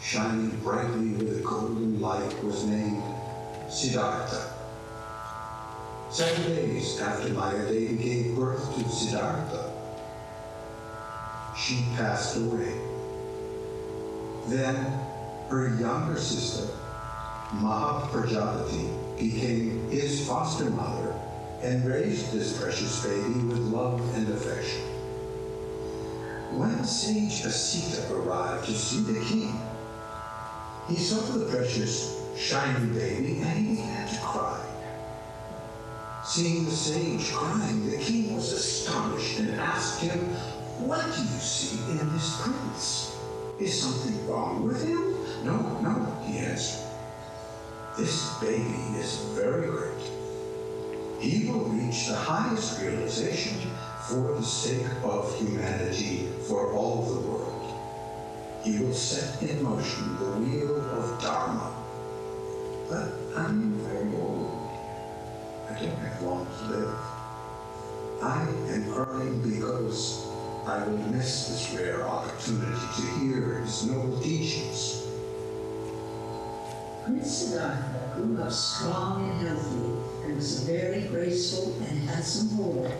shining brightly with a golden light, was named Siddhartha. 7 days after Maya Devi gave birth to Siddhartha, she passed away. Then her younger sister, Mahaprajapati, became his foster mother and raised this precious baby with love and affection. When sage Asita arrived to see the king, he saw the precious, shining baby and he began to cry. Seeing the sage crying, the king was astonished and asked him, "What do you see in this prince? Is something wrong with him?" No, he answered. "This baby is very great. He will reach the highest realization for the sake of humanity, for all the world. He will set in motion the wheel of Dharma. But I'm very old. I don't have long to live. I am crying because I will miss this rare opportunity to hear his noble teachings." Prince Siddhartha grew up strong and healthy and was a very graceful and handsome boy.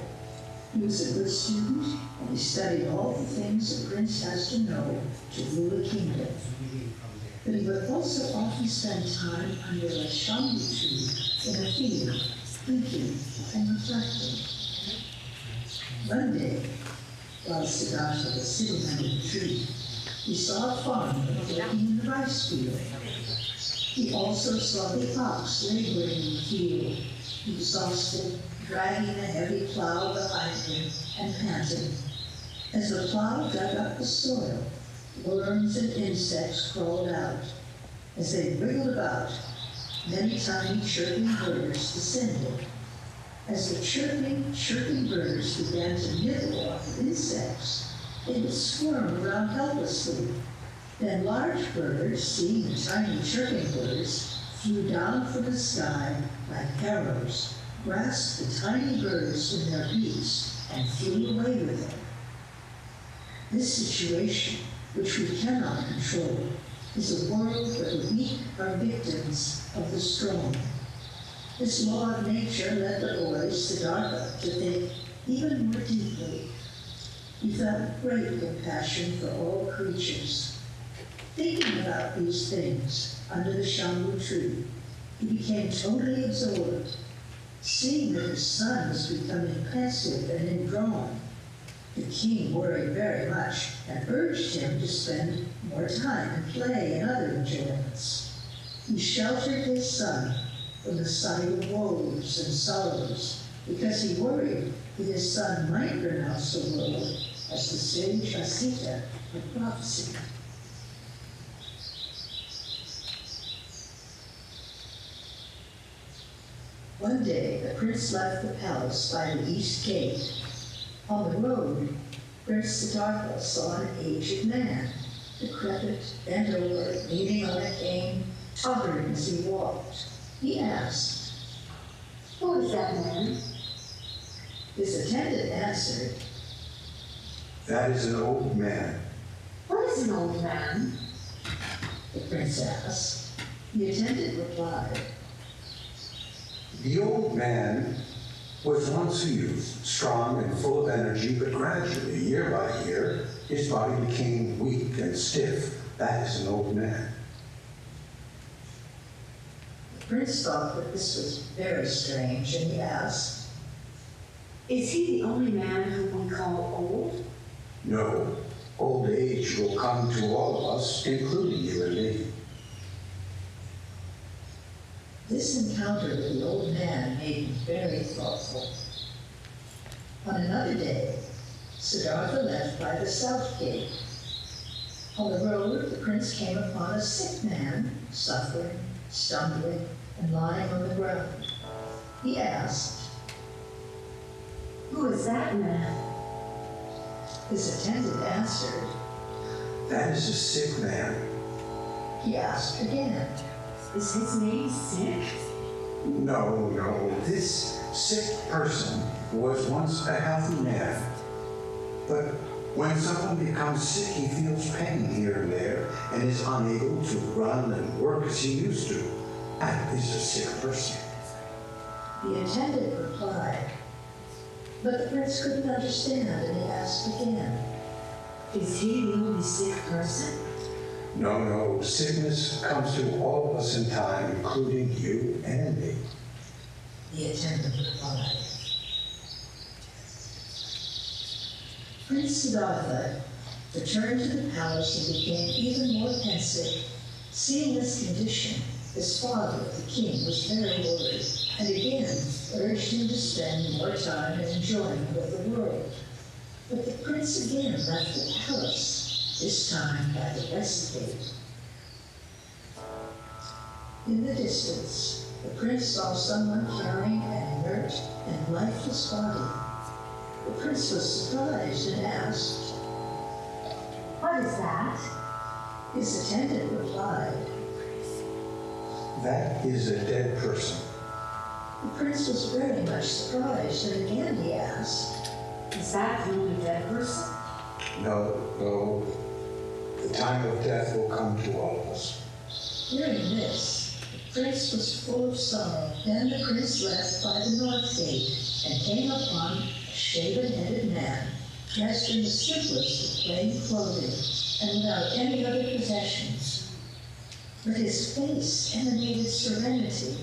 He was a good student and he studied all the things a prince has to know to rule a kingdom. But he would also often spend time under a shambu tree in a field, thinking and reflecting. One day, while Siddhartha was sitting under the tree, he saw a farmer working in the rice field. He also saw the ox laboring in the field, exhausted, dragging a heavy plow behind him and panting. As the plow dug up the soil, worms and insects crawled out. As they wriggled about, many tiny chirping birds descended. As the chirping birds began to nibble off the insects, they would squirm around helplessly. Then large birds, seeing the tiny chirping birds, flew down from the sky like arrows, grasped the tiny birds in their beaks, and flew away with them. This situation, which we cannot control, is a world where the weak are victims of the strong. This law of nature led the boy Siddhartha to think even more deeply. He felt great compassion for all creatures. Thinking about these things under the shambu tree, he became totally absorbed. Seeing that his son was becoming pensive and indrawn, the king worried very much and urged him to spend more time in play and other enjoyments. He sheltered his son from the sight of woes and sorrows because he worried that his son might renounce the world as the sage Asita had prophesied. One day, the prince left the palace by the east gate. On the road, Prince Siddhartha saw an aged man, decrepit, bent over, leaning on a cane, tottering as he walked. He asked, "Who is that man?" His attendant answered, "That is an old man." "What is an old man?" the prince asked. The attendant replied, "The old man was once a youth, strong and full of energy, but gradually, year by year, his body became weak and stiff. That is an old man." The prince thought that this was very strange, and he asked, "Is he the only man whom we call old?" "No, old age will come to all of us, including you and me." This encounter with the old man made him very thoughtful. On another day, Siddhartha left by the south gate. On the road, the prince came upon a sick man, suffering, stumbling, and lying on the ground. He asked, "Who is that man?" His attendant answered, "That is a sick man." He asked again, "Is his name Sick?" No, this sick person was once a healthy man, but When someone becomes sick, he feels pain here and there and is unable to run and work as he used to. That is a sick person. The attendant replied, but the prince couldn't understand, and he asked again, is he the only sick person? No, sickness comes to all of us in time, including you and me. The attendant replied. Prince Siddhartha returned to the palace and became even more pensive. Seeing this condition, his father, the king, was very worried, and again urged him to spend more time in enjoyment of the world. But the prince again left the palace, this time by the west gate. In the distance, the prince saw someone carrying an inert and lifeless body. The prince was surprised and asked, What is that? His attendant replied, That is a dead person. The prince was very much surprised, and again he asked, Is that the only dead person? No. The time of death will come to all of us. Hearing this, the prince was full of sorrow. Then the prince left by the north gate and came upon a shaven-headed man, dressed in the simplest of plain clothing and without any other possessions. But his face emanated serenity,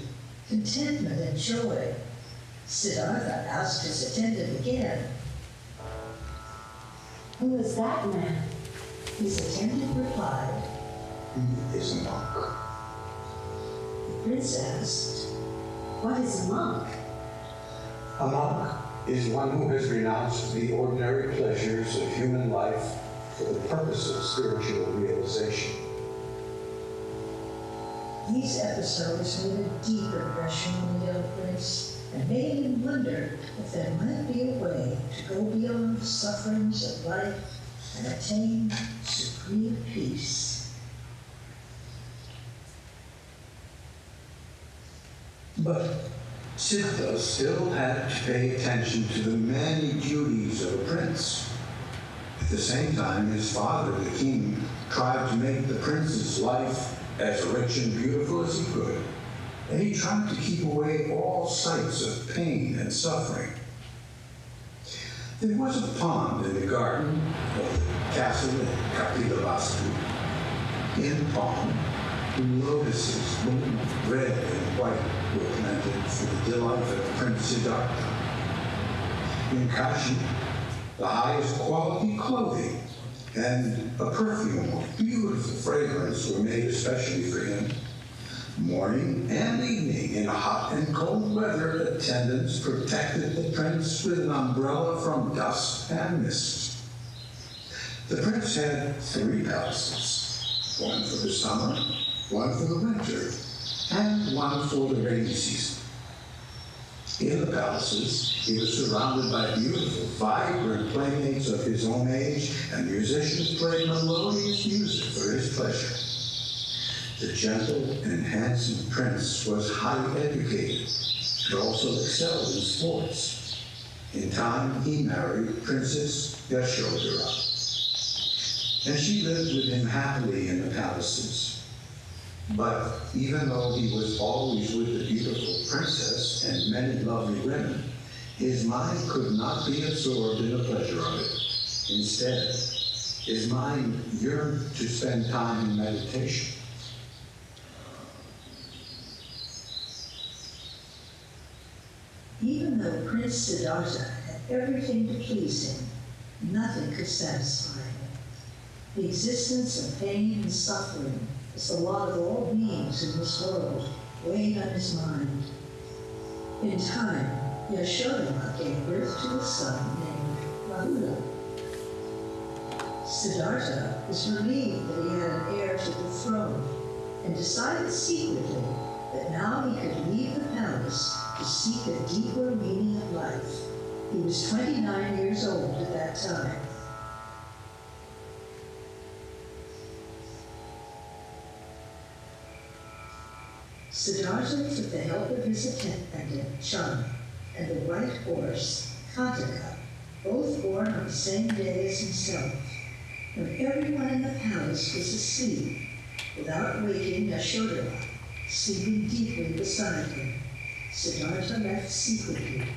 contentment, and joy. Siddhartha asked his attendant again, Who is that man? His attendant replied. He is a monk. The prince asked, What is a monk? A monk is one who has renounced the ordinary pleasures of human life for the purpose of spiritual realization. These episodes made a deep impression on the young prince and made him wonder if there might be a way to go beyond the sufferings of life and attain supreme peace. But Siddha still had to pay attention to the many duties of a prince. At the same time, his father, the king, tried to make the prince's life as rich and beautiful as he could, and he tried to keep away all sights of pain and suffering. There was a pond in the garden of the castle in Kapilavastu. In the pond, lotuses, blue, red, and white, were planted for the delight of Prince Siddhartha. In Kashi, the highest quality clothing and a perfume of beautiful fragrance were made especially for him. Morning and evening, in hot and cold weather, attendants protected the prince with an umbrella from dust and mist. The prince had 3 palaces, one for the summer, one for the winter, and one for the rainy season. In the palaces, he was surrounded by beautiful, vibrant playmates of his own age, and musicians played melodious music for his pleasure. The gentle and handsome prince was highly educated, but also excelled in sports. In time, he married Princess Yashodhara, and she lived with him happily in the palaces. But even though he was always with the beautiful princess and many lovely women, his mind could not be absorbed in the pleasure of it. Instead, his mind yearned to spend time in meditation. Even though Prince Siddhartha had everything to please him, nothing could satisfy him. The existence of pain and suffering, as the lot of all beings in this world, weighed on his mind. In time, Yashodhara gave birth to a son named Rahula. Siddhartha was relieved that he had an heir to the throne, and decided secretly that now he could leave the palace to seek a deeper meaning of life. He was 29 years old at that time. Siddhartha took the help of his attendant, Chana, and the white horse, Kantaka, both born on the same day as himself. When everyone in the palace was asleep, without waking Yashodhara, sleeping deeply beside him, Siddhartha left secretly.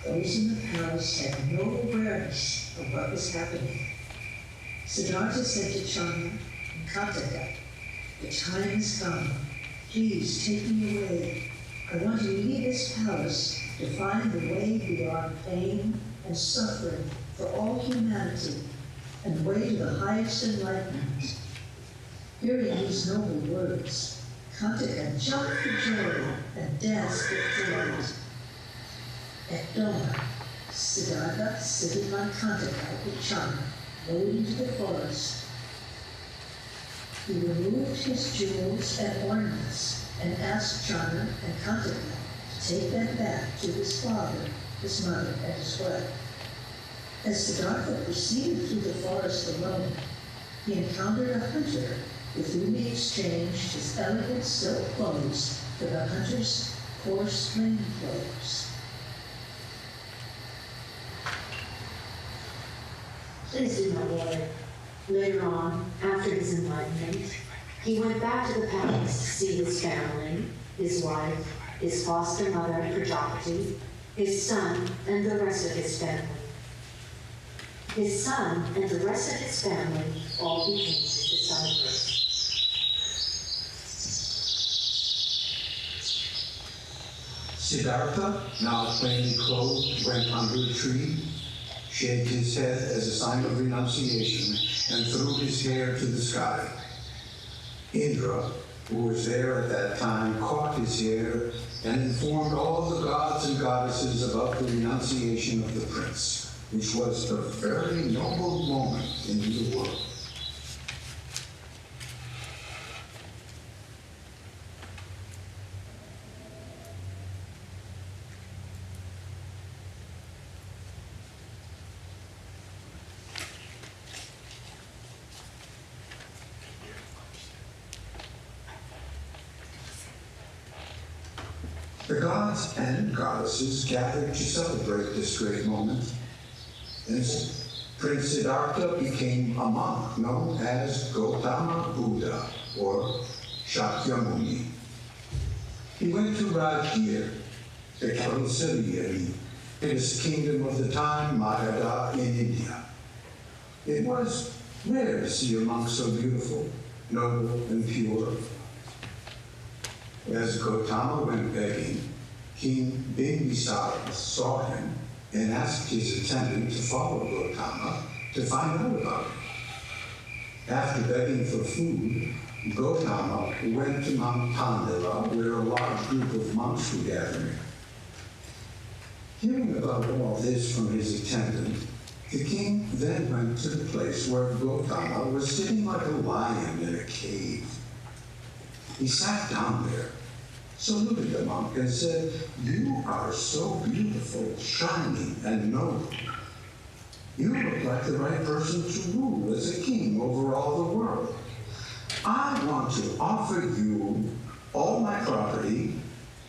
Those in the palace had no awareness of what was happening. Siddhartha said to Channa and Kataka, "The time has come. Please take me away. I want to leave this palace to find the way beyond pain and suffering for all humanity and the way to the highest enlightenment." Hearing these noble words, Kataka jumped for joy and danced with delight. At dawn, Siddhartha, sitting on Kataka with Channa, rode into the forest. He removed his jewels and ornaments and asked Channa and Kataka to take them back to his father, his mother, and his wife. As Siddhartha proceeded through the forest alone, he encountered a hunter with whom he exchanged his elegant silk clothes for the hunter's coarse plain clothes. Please do not worry. Later on, after his enlightenment, he went back to the palace to see his family, his wife, his foster mother and Prajapati, his son, and the rest of his family. His son and the rest of his family all became his disciples. Siddhartha, now plainly clothed, went under a tree, shaved his head as a sign of renunciation, and threw his hair to the sky. Indra, who was there at that time, caught his hair and informed all the gods and goddesses about the renunciation of the prince, which was a very noble moment in the world. The gods and goddesses gathered to celebrate this great moment, and Prince Siddhartha became a monk known as Gautama Buddha, or Shakyamuni. He went to Rajgir, the capital city of the biggest kingdom of the time, Magadha, in India. It was rare to see a monk so beautiful, noble, and pure. As Gautama went begging, King Bimbisara saw him and asked his attendant to follow Gautama to find out about him. After begging for food, Gautama went to Mount Pandava, where a large group of monks were gathering. Hearing about all this from his attendant, the king then went to the place where Gautama was sitting like a lion in a cave. He sat down there, saluted the monk, and said, "You are so beautiful, shining, and noble. You look like the right person to rule as a king over all the world. I want to offer you all my property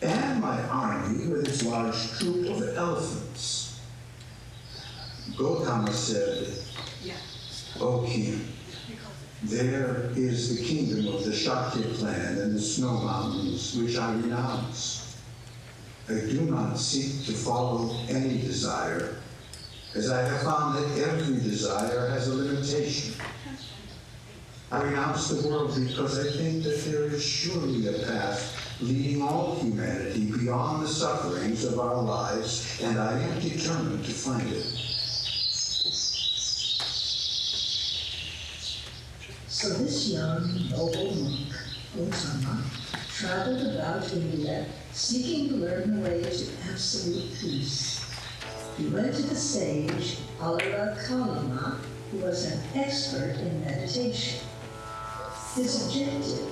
and my army with its large troop of elephants." Gautama said, "O king, there is the kingdom of the Shakya clan and the snow mountains, which I renounce. I do not seek to follow any desire, as I have found that every desire has a limitation. I renounce the world because I think that there is surely a path leading all humanity beyond the sufferings of our lives, and I am determined to find it." So this young, noble monk, Gautama, traveled about India seeking to learn the way to absolute peace. He went to the sage Alara Kalama, who was an expert in meditation. His objective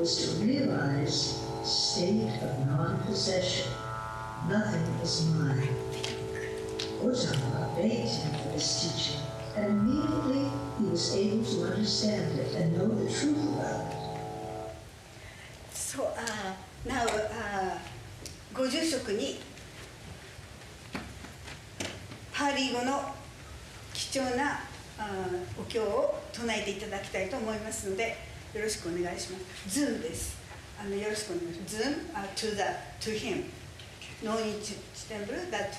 was to realize a state of non-possession. Nothing is mine. Gautama begged him for this teaching, and immediately he was able to understand it and know the truth about it. So now ご住職にパーリ語の貴重なお経を唱えていただきたいと思いますので、よろしくお願いします。ズームです。よろしくお願いします。ズーム to him. No need to temple that.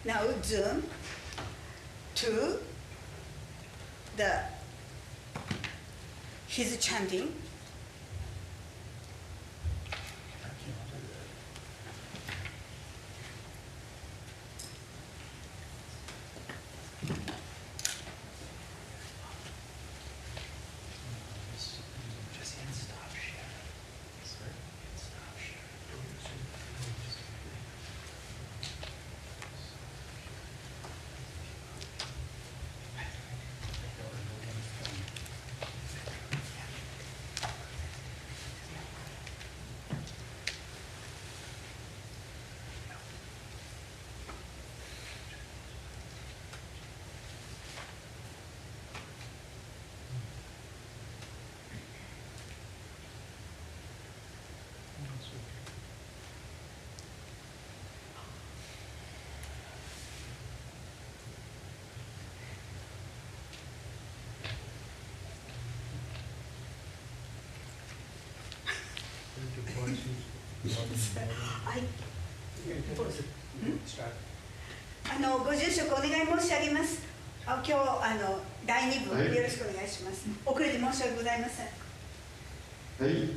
Now zoom to his chanting.ご住職お願い申し上げます。今日第2部よろしくお願いします。遅れて申し訳ございません。はい。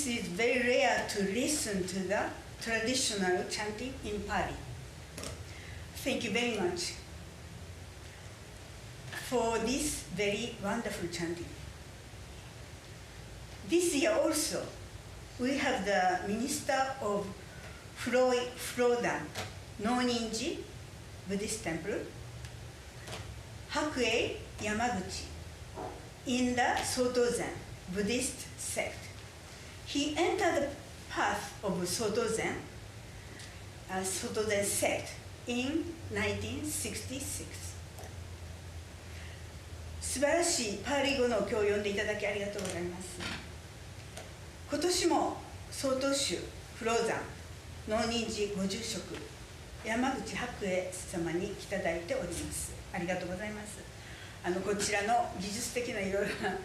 this is very rare to listen to the traditional chanting in Pali. Thank you very much for this very wonderful chanting. This year also, we have the minister of Furodan, No-Ninji Buddhist temple, Hakuei, Yamaguchi, in the Soto Zen Buddhist sect. He entered the path of Soto Zen sect in 1966. 素晴らしいパーリ語の今日読んでいただきありがとうございます。今年も曹洞宗不老山農人寺ご住職山口白栄様にいただいております。ありがとうございます。こちらの技術的ないろいろな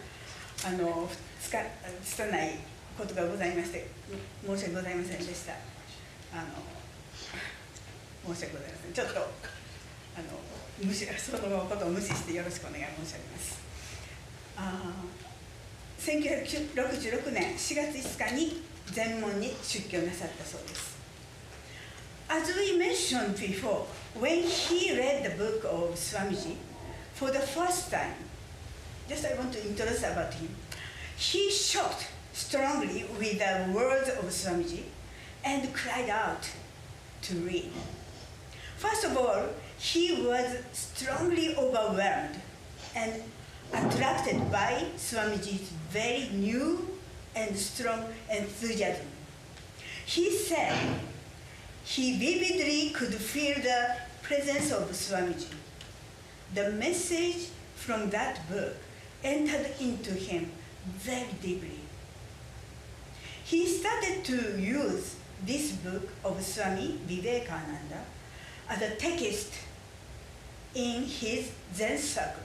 拙いことがございまして申し訳ございませんでした。申し訳ございません。ちょっとそのことを無視してよろしくお願い申し上げます。1966年4月5日に禅門に出家なさったそうです。As we mentioned before, when he read the book of Swamiji for the first time, just I want to introduce about him, he shocked strongly with the words of Swamiji and cried out to read. First of all, he was strongly overwhelmed and attracted by Swamiji's very new and strong enthusiasm. He said he vividly could feel the presence of Swamiji. The message from that book entered into him very deeply. He started to use this book of Swami Vivekananda as a text in his Zen circle.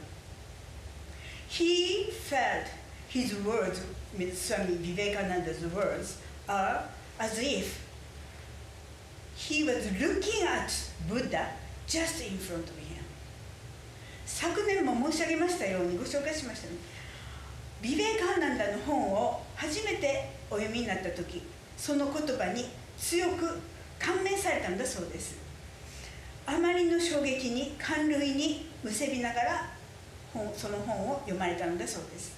He felt his words, Swami Vivekananda's words, are as if he was looking at Buddha just in front of him. 昨年も申し上げましたようにご紹介しましたね。ビベカーナンダの本を初めてお読みになった時、その言葉に強く感銘されたんだそうです。あまりの衝撃に感涙にむせびながらその本を読まれたのだそうです。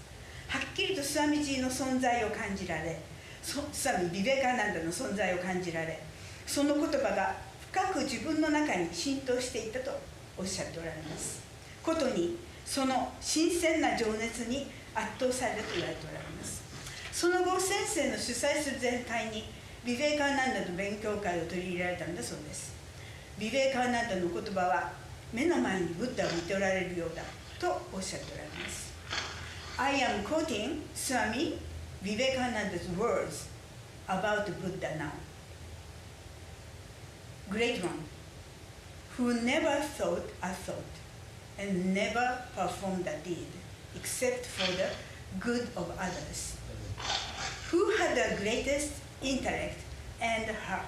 はっきりとスワミジーの存在を感じられ、スワミビベカーナンダの存在を感じられ、その言葉が深く自分の中に浸透していったとおっしゃっておられます。ことにその新鮮な情熱に圧倒されると言われておられます。その後先生の主催する全会にビベカーナンダの勉強会を取り入れられたんだそうです。ビベカーナンダの言葉は目の前にブッダを見ておられるようだとおっしゃっておられます。I am quoting Swami Vivekananda's words about Buddha now. Great one, who never thought a thought and never performed a deed except for the good of others, who had the greatest intellect and heart,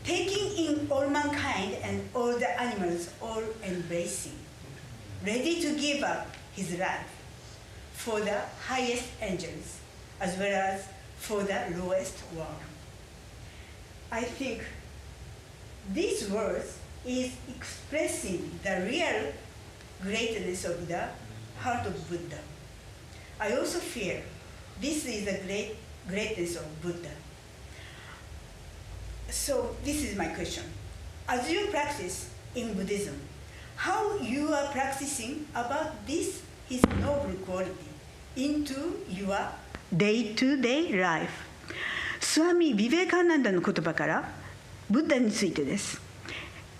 taking in all mankind and all the animals, all embracing, ready to give up his life for the highest angels as well as for the lowest world. I think these words is expressing the real greatness of the heart of Buddha. I also feel this is the greatness of Buddha. So this is my question. As you practice in Buddhism, how you are practicing about this his noble quality into your day-to-day life? スワミ・ビベカーナンダの言葉からブッダについてです。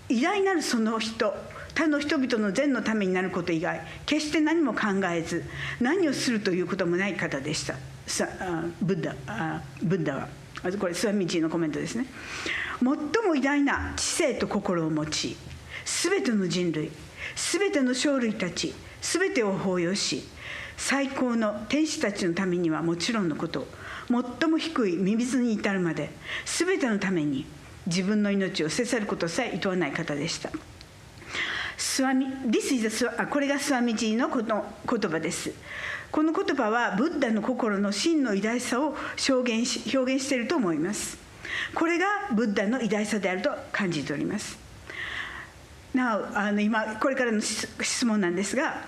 偉大なるその人、他の人々の善のためになること以外、決して何も考えず、何をするということもない方でした。ブッダは。これスワミジーのコメントですね。最も偉大な知性と心を持ち、すべての人類、すべての生類たち、すべてを包容し、最高の天使たちのためにはもちろんのこと、最も低いミミズに至るまで、すべてのために自分の命を捨て去ることさえ厭わない方でした。これがスワミジーの言葉です。この言葉はブッダの心の真の偉大さを表現していると思います。これがブッダの偉大さであると感じております。今これからの質問なんですが、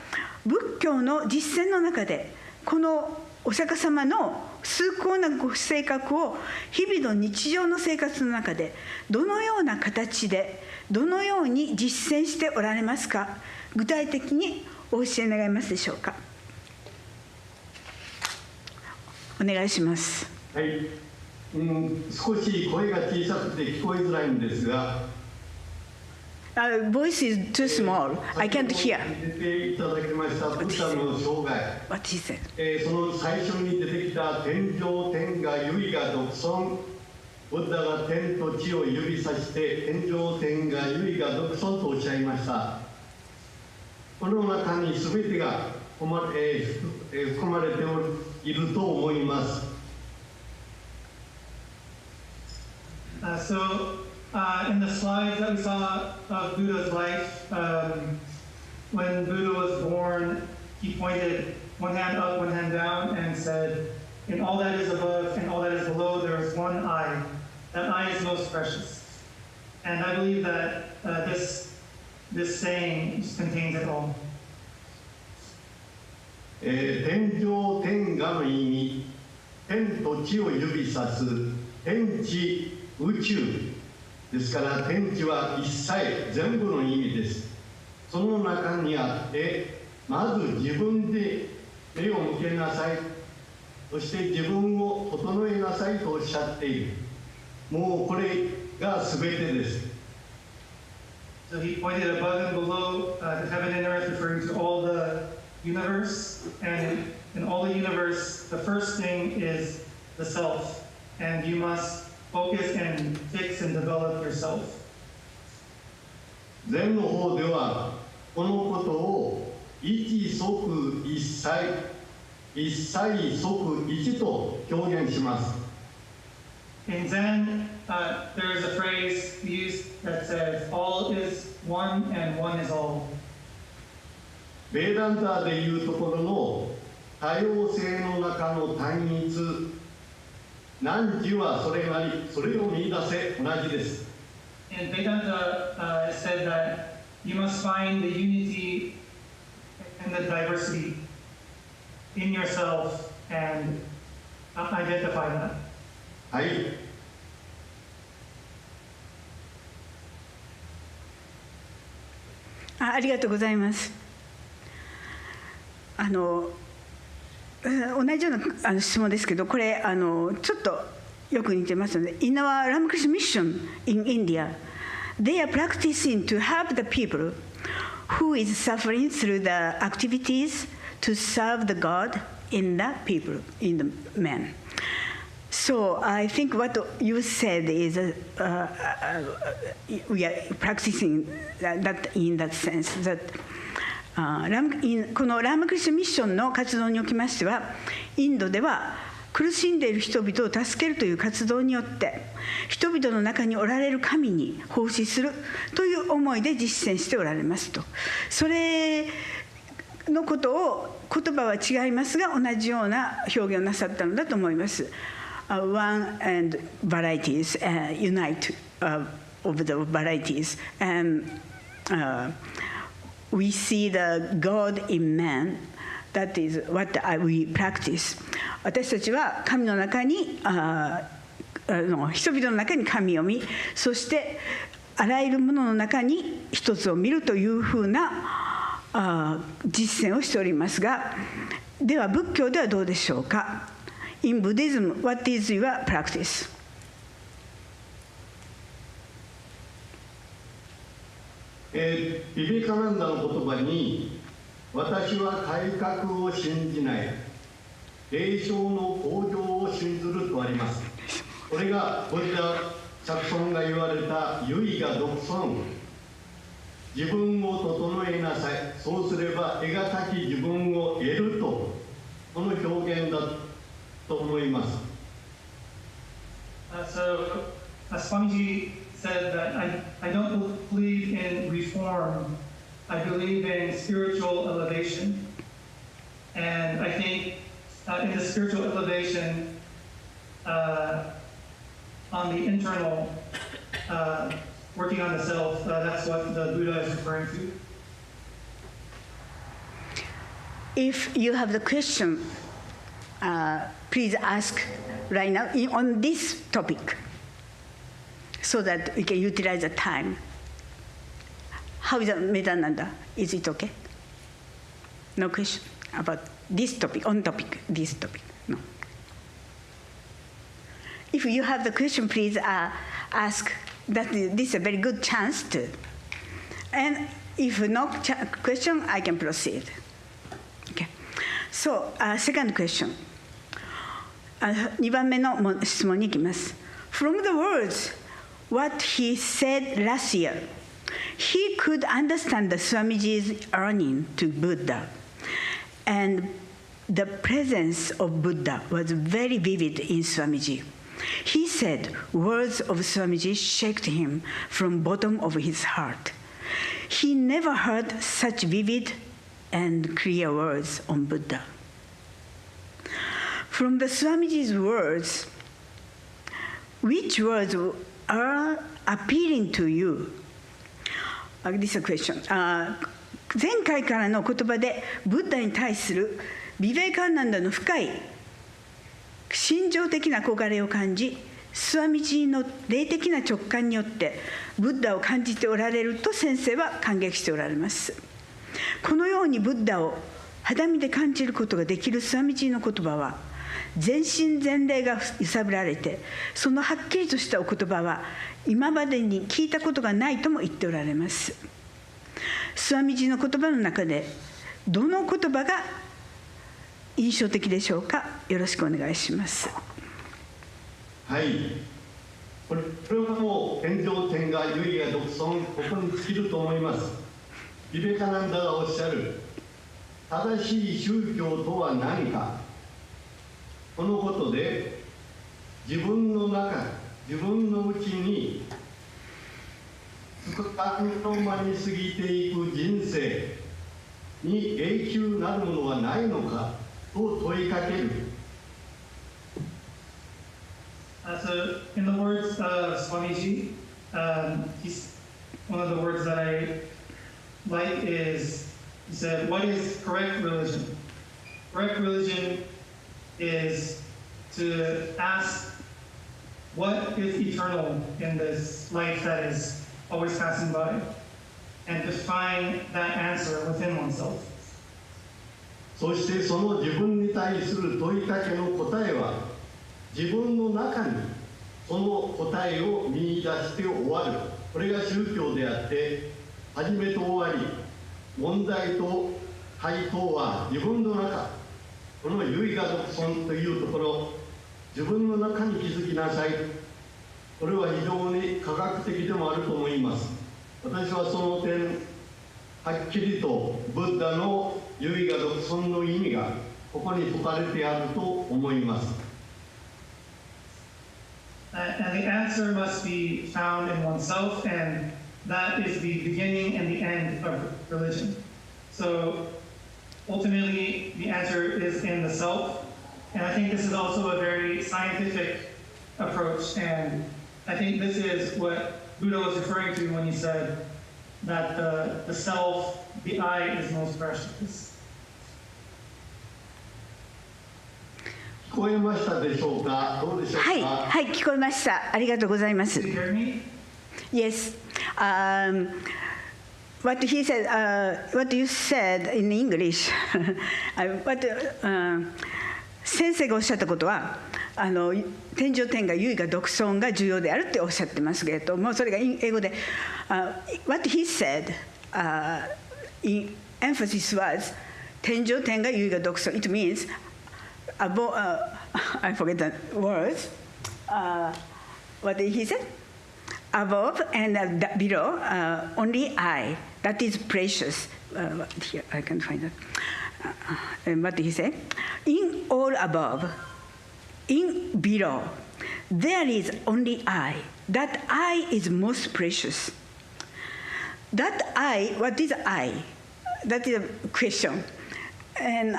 仏教の実践の中でこのお釈迦様の崇高なご性格を日々の日常の生活の中でどのような形でどのように実践しておられますか。具体的にお教え願えますでしょうか。お願いします。はい、少し声が小さくて聞こえづらいんですが、voice is too small. I can't hear. 出ていただきましたブッダの生涯、 What he said. その最初に出てきた天上天下唯我独尊、ブッダが天と地を指さして天上天下唯我独尊とおっしゃいました。この中に全てが含まれていると思います。In the slides that we saw of Buddha's life, when Buddha was born, he pointed one hand up, one hand down, and said, "In all that is above and all that is below, there is one eye. That eye is most precious." And I believe that this saying contains it all. 天上天下の意味、天と地を指さす天地宇宙ですから、天地は一切全部の意味です。その中にあって、まず自分で目を向けなさい、そして自分を整えなさいとおっしゃっている。もうこれが全てです。So he pointed above and below, to heaven and earth, referring to all the universe. And in all the universe, the first thing is the self, and you must focus and fix and develop yourself. 禅の方ではこのことを一即一切、一切即一と表現します。In Zen, there is a phrase used that says, "All is one and one is all." ベーダンタでいうところの多様性の中の単一、汝はそれなり、それを見出せ、同じです。In Vedanta, said that you must find the unity and the diversity in yourself and identify that. はい。ありがとうございます。同じような質問ですけど、これちょっとよく似てますので、In our Ramakrishna mission in India, they are practicing to help the people who is suffering through the activities to serve the God in the people, in the men. So I think what you said is we are practicing that in that sense thatこのラーマクリシュミッションの活動におきましては、インドでは苦しんでいる人々を助けるという活動によって人々の中におられる神に奉仕するという思いで実践しておられますと。それのことを言葉は違いますが同じような表現をなさったのだと思います。One and varieties, unite of the varieties, and we see the God in man. That is what we practice. 私たちは神の中に人々の中に神を見、そしてあらゆるものの中に一つを見るというふうな実践をしておりますが、では仏教ではどうでしょうか。In Buddhism, what is your practice? ビベカナンダの言葉に、私は改革を信じない、霊障の向上を信ずるとあります。これがブッダ釈尊が言われた唯我独尊、自分を整えなさい、そうすれば得難き自分を得ると、この表現だと思います。So Swamiji said that I don't believe in reform. I believe in spiritual elevation. And I think in the spiritual elevation, on the internal, working on the self, that's what the Buddha is referring to. If you have the question, please ask right now on this topic so that we can utilize the time. How is it, Medananda? Is it okay? No question about this topic, on topic, this topic? No. If you have the question, please ask. That this is a very good chance to. And if no question, I can proceed. Okay. So, second question. 2番目の質問に行きます。From the words, what he said last year, he could understand the Swamiji's yearning to Buddha. And the presence of Buddha was very vivid in Swamiji. He said words of Swamiji shook him from bottom of his heart. He never heard such vivid and clear words on Buddha. From the Swamiji's words, which words are appealing to you? This is a question. 前回からの言葉でブッダに対するビベーカンナンダの深い心情的な憧れを感じ、スワミジーの霊的な直感によってブッダを感じておられると先生は感激しておられます。このようにブッダを肌身で感じることができるスワミジーの言葉は全身全霊が揺さぶられて、そのはっきりとしたお言葉は今までに聞いたことがないとも言っておられます。スワミジーの言葉の中でどの言葉が印象的でしょうか。よろしくお願いします。はい、これはもう天上天下唯我独尊、ここに尽きると思います。ビベカナンダがおっしゃる正しい宗教とは何か、このことで自分の中、自分のうちに深くの間に過ぎていく人生に永久なるものはないのかと問いかける。So, in the words of Swamiji, one of the words that I like is, he said, what is correct religion? Correct religion is to ask what is eternal in this life that is always passing by, and to find that answer within oneself. そしてその自分に対する問いかけの答えは自分の中にその答えを見出して終わる。これが宗教であって、始めと終わり、問題と回答は自分の中、この唯我独尊というところ、自分の中に気づきなさい。これは非常に科学的でもあると思います。私はその点、はっきりとブッダの唯我独尊の意味がここに説かれてあると思います。And the answer must be found in oneself, and that is the beginning and the end of religion. So ultimately, the answer is in the self, and I think this is also a very scientific approach, and I think this is what Buddha was referring to when he said that the self, the I, is most precious. 聞こえましたでしょうか。どうでしょうか。はい、はい、聞こえました。ありがとうございます。Do you hear me? Yes. What he said, what you said in English, what 先生がおっしゃったことは、天上天下唯我独尊が重要であるっておっしゃってますけれども、それが英語で、what he said in emphasis was 天上天下唯我独尊。It means above, I forget the words. What did he say? Above and below, only I. That is precious. Here, I can find that. What did he say? In all above, in below, there is only I. That I is most precious. That I, what is I? That is a question. And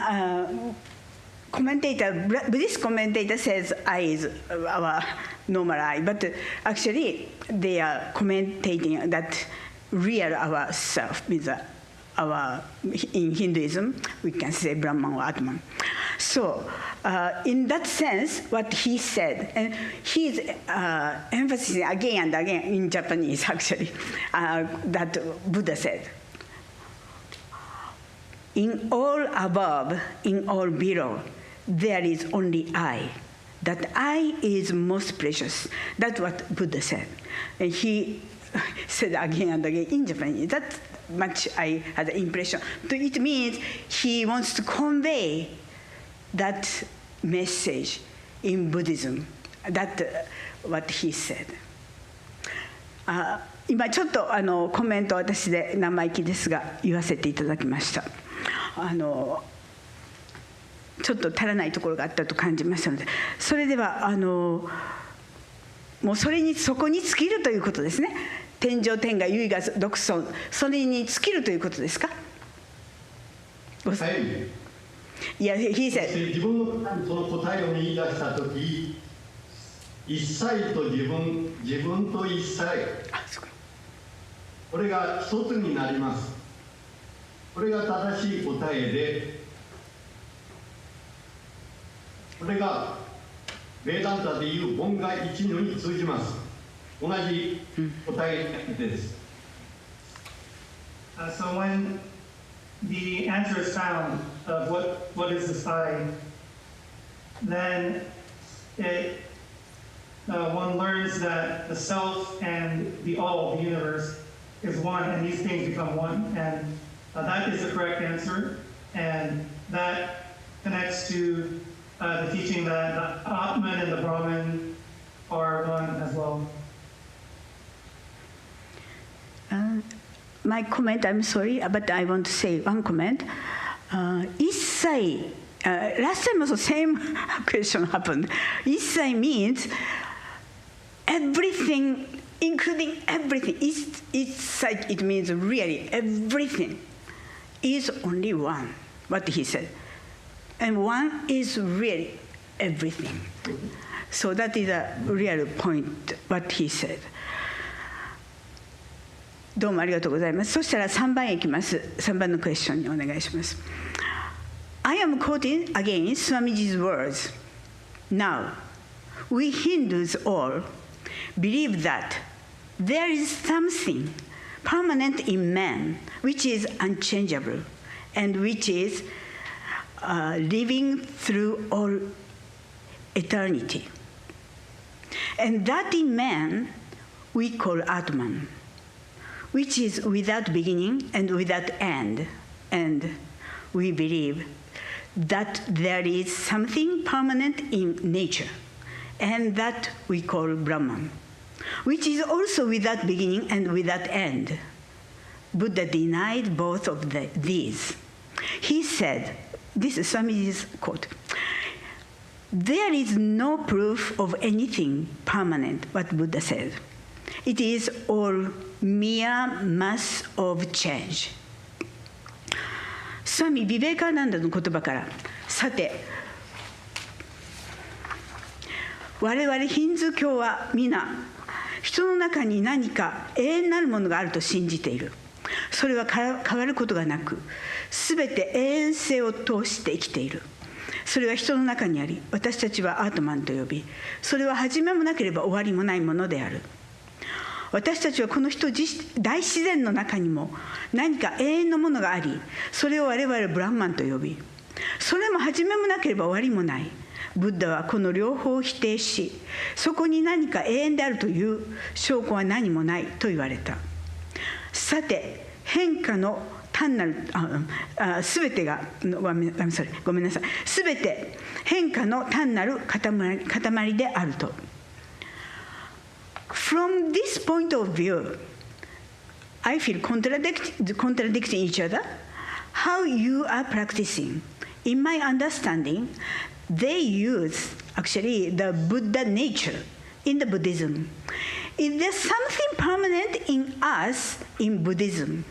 Buddhist commentator says I is our normal I, but actually they are commentating that real our self means in Hinduism we can say Brahman or Atman. So in that sense, what he said, and he's emphasizing again and again in Japanese actually, that Buddha said, in all above, in all below, there is only I. That I is most precious. That's what Buddha said. And he said again and again in Japanese. That much I had the impression. So it means he wants to convey that message in Buddhism. That's what he said. 今ちょっとコメント私で生意気ですが言わせていただきました。ちょっと足らないところがあったと感じましたので、それではもうそこに尽きるということですね。天上天下唯我独尊、それに尽きるということですか。はい。いや、he said。自分のその答えを見出したとき、一切と自分と一切、これが一つになります。これが正しい答えで、これがベーダンタでいう本願一如に通じます。同じ答えです。So when the answer is found of what is this I, then one learns that the self and the all, the universe, is one, and these things become one, and that is the correct answer, and that connects to the teaching that the Atman and the Brahman are one as well. My comment, I'm sorry, but I want to say one comment. Issai, last time also same question happened. Issai means everything, including everything. Issai, it means really everything is only one, what he said. And one is really everything. So that is a real point, what he said. どうもありがとうございます。そしたら3番へ行きます。3番のクエスチョンにお願いします。I am quoting again Swamiji's words. Now, we Hindus all believe that there is something permanent in man which is unchangeable and which is living through all eternity. And that in man we call Atman, which is without beginning and without end. And we believe that there is something permanent in nature, and that we call Brahman, which is also without beginning and without end. Buddha denied both of these. He said, this is Swamiji's quote, there is no proof of anything permanent, what Buddha said. It is all mere mass of change. スワミ・ビベーカーナンダの言葉から、さて、我々ヒンズー教は皆、人の中に何か永遠なるものがあると信じている。それは変わることがなく、すべて永遠性を通して生きている。それは人の中にあり、私たちはアートマンと呼び、それは始めもなければ終わりもないものである。私たちはこの大自然の中にも何か永遠のものがあり、それを我々ブランマンと呼び、それも始めもなければ終わりもない。ブッダはこの両方を否定し、そこに何か永遠であるという証拠は何もないと言われた。さて、変化の単なるすべてがごめんなさい、すべて変化の単なる塊であると。From this point of view, I feel contradicting each other. How you are practicing. In my understanding, they use actually the Buddha nature in the Buddhism. Is there something permanent in us in Buddhism?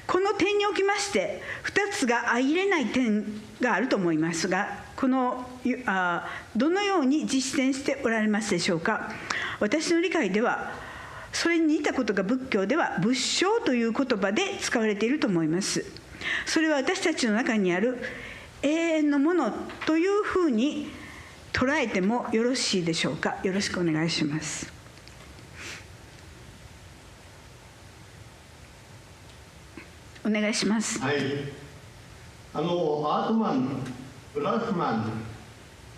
この点におきまして2つが相入れない点があると思いますが、どのように実践しておられますでしょうか。私の理解ではそれに似たことが仏教では仏性という言葉で使われていると思います。それは私たちの中にある永遠のものというふうに捉えてもよろしいでしょうか。よろしくお願いします。お願いします。はい、アートマン、ブラフマン、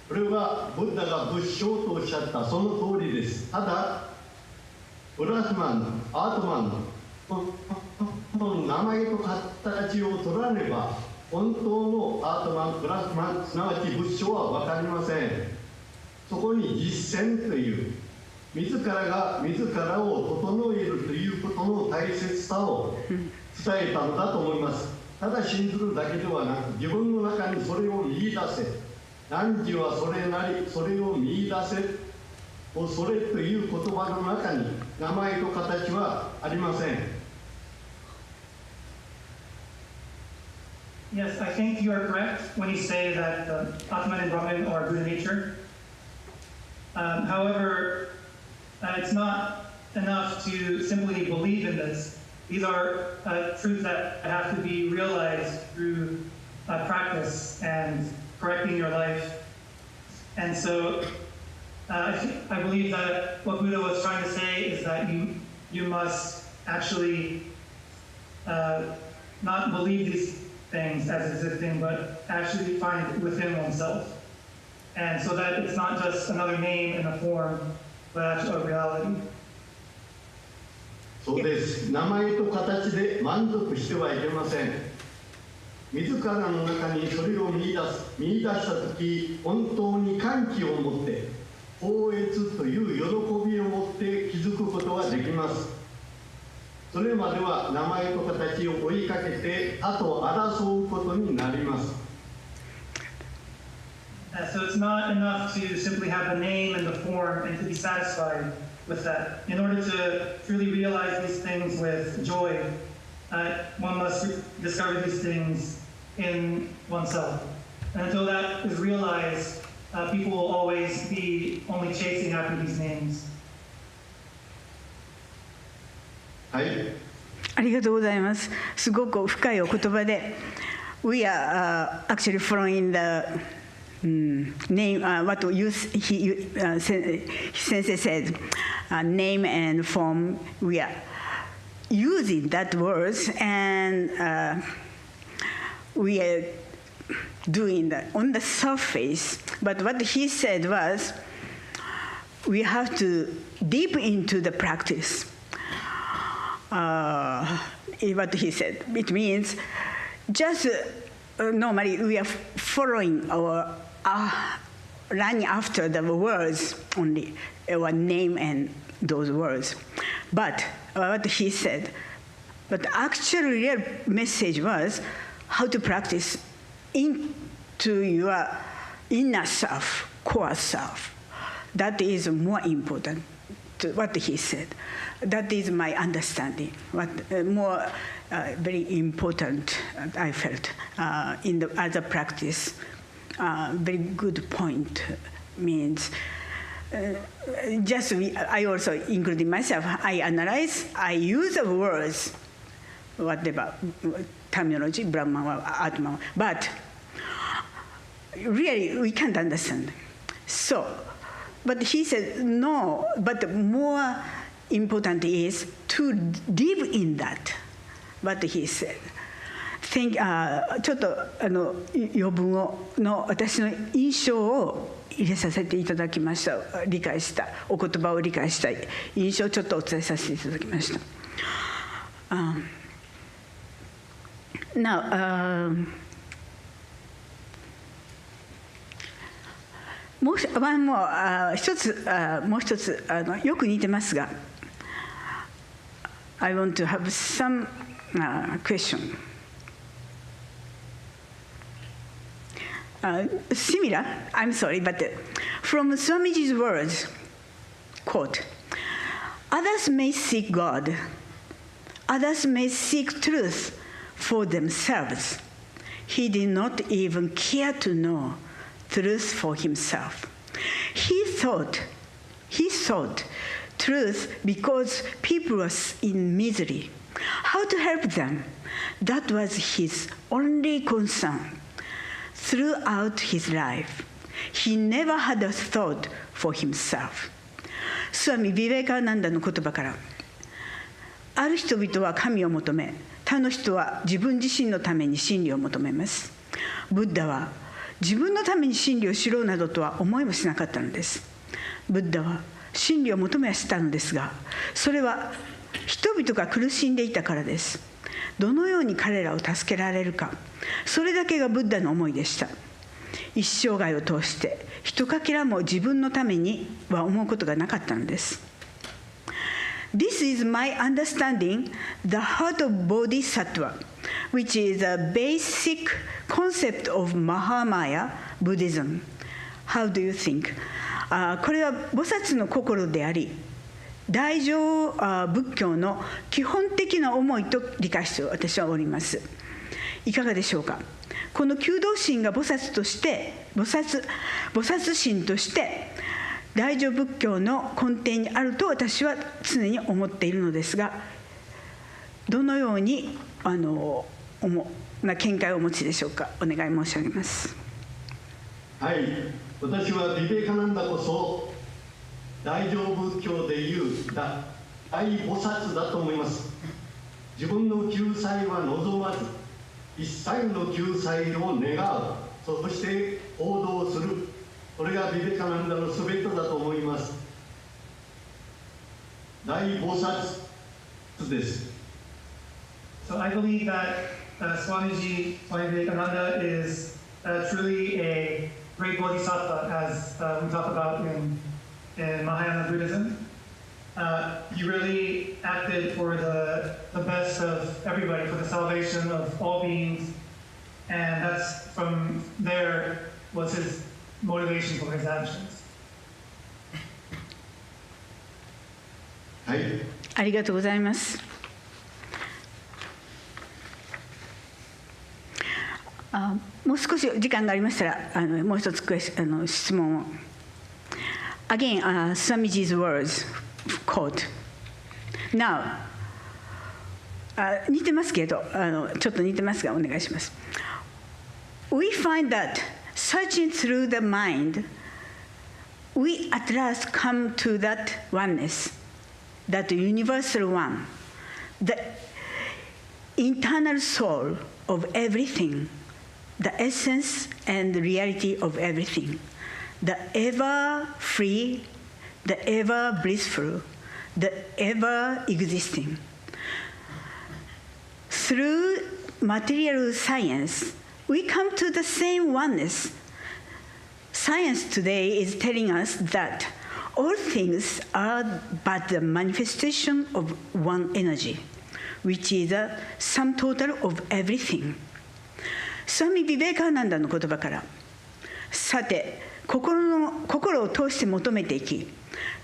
これはブッダが仏性とおっしゃったその通りです。ただブラフマン、アートマンの名前と形を取らねば本当のアートマン、ブラフマン、すなわち仏性は分かりません。そこに実践という自らが自らを整えるということの大切さを伝えたのだと思います。ただ信ずるだけではなく、自分の中にそれを見出せ、汝はそれなり、それを見出せ、それという言葉の中に名前と形はありません。Yes, I think you are correct when you say that Atman and Brahman are Buddha nature. However, it's not enough to simply believe in this. These are truths that have to be realized through practice and correcting your life. And so I believe that what Buddha was trying to say is that you must actually not believe these things as existing, but actually find it within oneself. And so that it's not just another name in a form, but actually a reality. そうです。名前と形で満足してはいけません。自らの中にそれを見出したとき、本当に歓喜を持って高悦という喜びを持って気づくことができます。それまでは名前と形を追いかけて他と争うことになります。So it's not enough to simply have the name and the form and to be satisfied with that. In order to truly realize these things with joy, one must discover these things in oneself. And until that is realized, people will always be only chasing after these names. はい。ありがとうございます。すごく深いお言葉で、We are actually following the name, what Sensei said, name and form. We are using that words, and we are doing that on the surface. But what he said was, we have to deep into the practice. What he said, it means just normally we are following or running after the words only, our name and those words. But what he said, but actually real message was how to practice into your inner self, core self. That is more important to what he said. That is my understanding. What more very important I felt in the other practice. Very good point means I also including myself. I analyze. I use the words, whatever terminology, Brahman or Atman, but really we can't understand. So, but he said no. But more important is to live in that. What he said. ちょっと余分の私の印象を入れさせていただきました。理解したお言葉を理解した印象をちょっとお伝えさせていただきました。Now, もう一つよく似てますが、I want to have some question. Similar, I'm sorry, but from Swamiji's words, quote, others may seek God, others may seek truth, for themselves. He did not even care to know truth for himself. He sought truth because people were in misery. How to help them? That was his only concern. Throughout his life, he never had a thought for himself. スワミ・ビベカーナンダの言葉から、ある人々は神を求め、他の人は自分自身のために真理を求めます。ブッダは自分のために真理を知ろうなどとは思いもしなかったのです。ブッダは真理を求めはしたのですが、それは人々が苦しんでいたからです。どのように彼らを助けられるか、それだけがブッダの思いでした。一生涯を通して一かけらも自分のためには思うことがなかったのです。This is my understanding the heart of Bodhisattva, which is a basic concept of Mahamaya Buddhism. How do you think? これは菩薩の心であり、大乗仏教の基本的な思いと理解して私はおります。いかがでしょうか。この求道心が菩薩心として大乗仏教の根底にあると私は常に思っているのですが、どのように見解をお持ちでしょうか。お願い申し上げます。はい、私はビベカナンダこそ大乗仏教でいう大菩薩だと思います。自分の救済は望まず、一切の救済を願う、そして行動する、これがビベカナンダの全てだと思います。大菩薩です。So I believe that Swami Vivekananda is truly a great bodhisattva, as we talk about in Mahayana Buddhism. He really acted for the best of everybody, for the salvation of all beings, and that's from there was his motivation for his actions. はい。ありがとうございます。もう少し時間がありましたら、もう一つ質問を。Again, Swamiji's words quote. Now, 似てますけど、ちょっと似てますがお願いします。We find that searching through the mind, we at last come to that oneness, that universal one, the internal soul of everything, the essence and reality of everything, the ever free, the ever blissful, the ever existing. Through material science, we come to the same oneness. Science today is telling us that all things are but the manifestation of one energy, which is the sum total of everything. スワミ・ビベカーナンダの言葉から、さて、心を通して求めていき、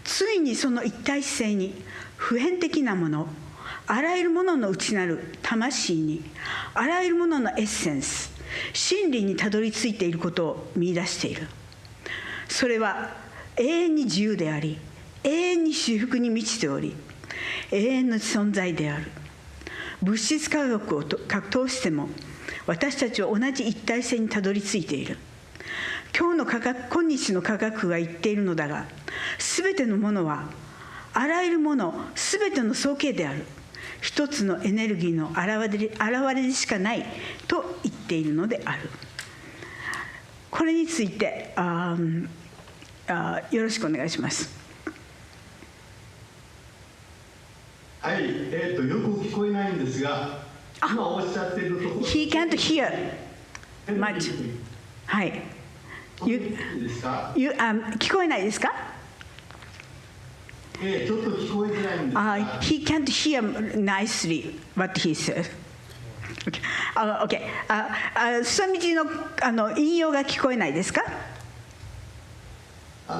ついにその一体性に普遍的なもの、あらゆるものの内なる魂に、あらゆるもののエッセンス、真理にたどり着いていることを見出している。それは永遠に自由であり、永遠に至福に満ちており、永遠の存在である。物質科学を通しても私たちは同じ一体性にたどり着いている。今日の科学が言っているのだが、すべてのものはあらゆるものすべての総計である。一つのエネルギーの現れでしかないと言っているのである。これについてよろしくお願いします。はい、よく聞こえないんですが、今おっしゃっているところ。He can't hear much. はい。聞こえないですか？ちょっと聞こえてないんですが。He can't hear nicely what he says. Okay. スワミジの引用が聞こえないですか？ダ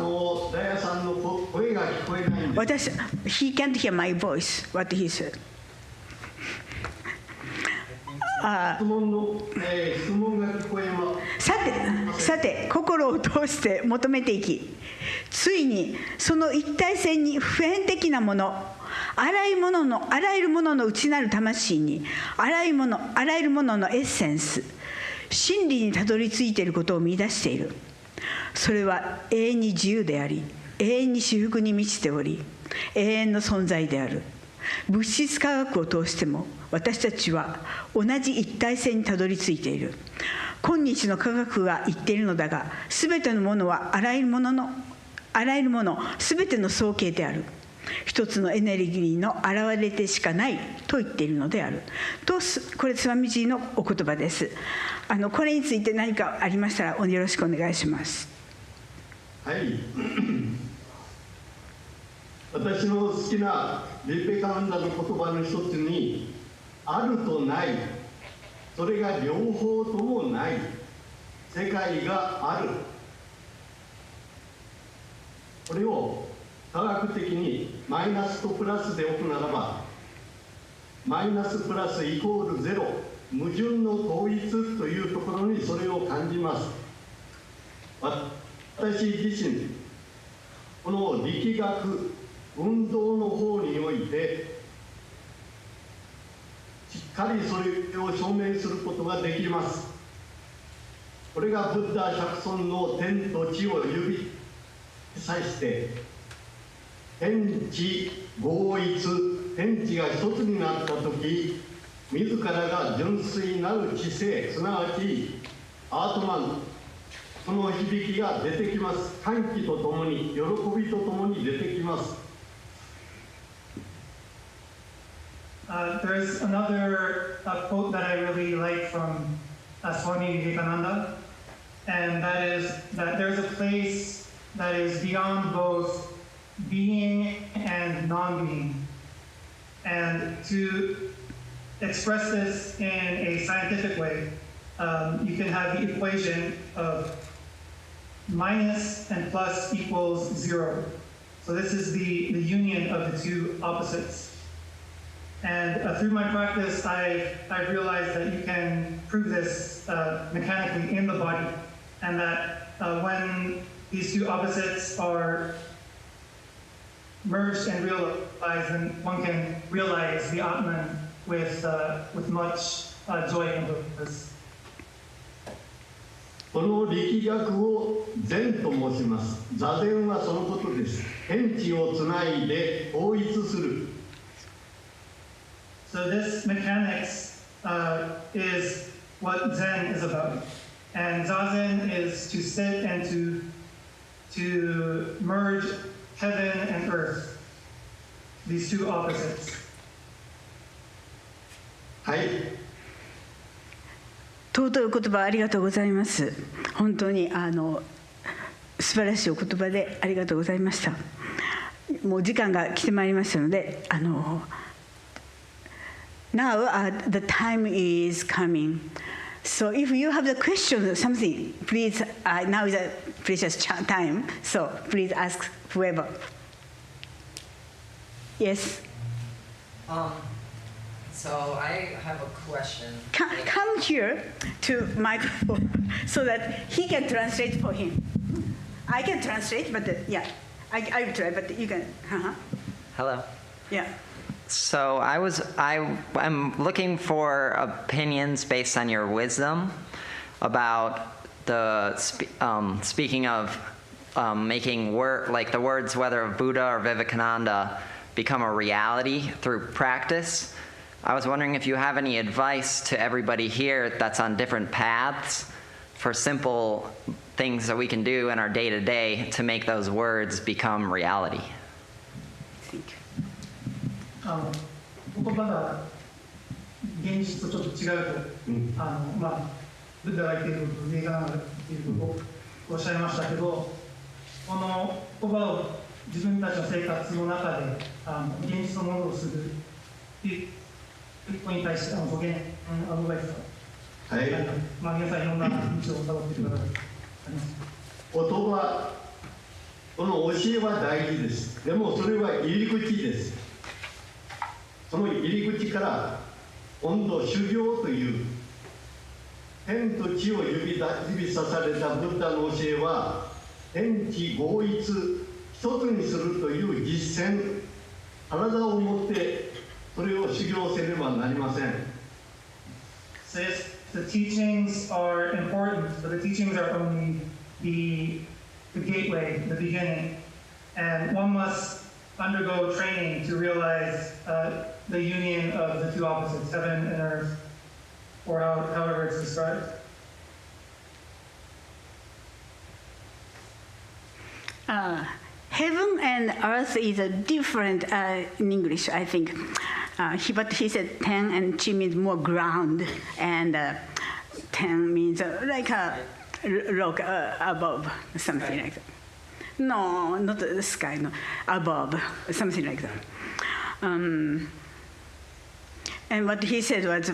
ヤさんの声が聞こえないんです。He can't hear my voice, what he said. 質問が聞こえます。さて心を通して求めていき、ついにその一体性に普遍的なもの、あらゆるものの内なる魂に、あらゆるもののエッセンス、真理にたどり着いていることを見出している。それは永遠に自由であり、永遠に至福に満ちており、永遠の存在である。物質科学を通しても私たちは同じ一体性にたどり着いている。今日の科学が言っているのだが、すべてのものはあらゆるものすべての総形である。一つのエネルギーの現れでしかないと言っているのであると、これスワミジーのお言葉です。これについて何かありましたらよろしくお願いします。はい、私の好きなビベカナンダの言葉の一つに、あるとない、それが両方ともない世界がある、これを科学的にマイナスとプラスで置くならば、マイナスプラスイコールゼロ、矛盾の統一というところにそれを感じます。私自身、この力学運動の方においてしっかりそれを証明することができます。これがブッダ釈尊の天と地を指さして天地合一、天地が一つになった時、自らが純粋なる知性、すなわちアートマン、その響きが出てきます。歓喜とともに、喜びとともに出てきます。There's another quote that I really like from Swami Vivekananda, and that is that there's a place that is beyond both being and non-being. And to express this in a scientific way, you can have the equation of minus and plus equals 0. So this is the union of the two opposites. And through my practice, I realized that you can prove this mechanically in the body, and that when these two opposites are merged and realized, then one can realize the Atman with much joy and bliss. この力学を禅と申します。座禅はそのことです。天地をつないで統一する。So this mechanics is what Zen is about, and Zazen is to sit and to merge heaven and earth, these two opposites. はい。尊いお言葉ありがとうございます。本当に素晴らしいお言葉でありがとうございました。もう時間が来てまいりましたので、Now the time is coming. So if you have the question or something, please, now is a precious time. So please ask whoever. Yes. So I have a question. Come here to microphone so that he can translate for him. I can translate, but yeah, I will try, but you can. Hello. Yeah. So I'm looking for opinions based on your wisdom about the speaking of making the words whether of Buddha or Vivekananda become a reality through practice. I was wondering if you have any advice to everybody here that's on different paths for simple things that we can do in our day-to-day to make those words become reality. 言葉が現実とちょっと違うと、ブッダが言っていることとビベカナンダが言っていることをおっしゃいましたけど、この言葉を自分たちの生活の中で現実のものをするということに対してご見アドバイスが、はい、皆さんいろんな道をたどっている方があります。言葉、この教えは大事です。でもそれは入り口です。その入り口から今度修行という天と地を指さされたブッダの教えは、天地合一、一つにするという実践、体を持ってそれを修行せねばなりません。Says the teachings are important, but the teachings are only the gateway, the beginning. And one must undergo training to realize the union of the two opposites, heaven and earth, or however it's described. Heaven and earth is a different in English, I think. But he said ten and chi means more ground, and ten means like a rock above, something like that. No, not the sky, no, above, something like that. And what he said was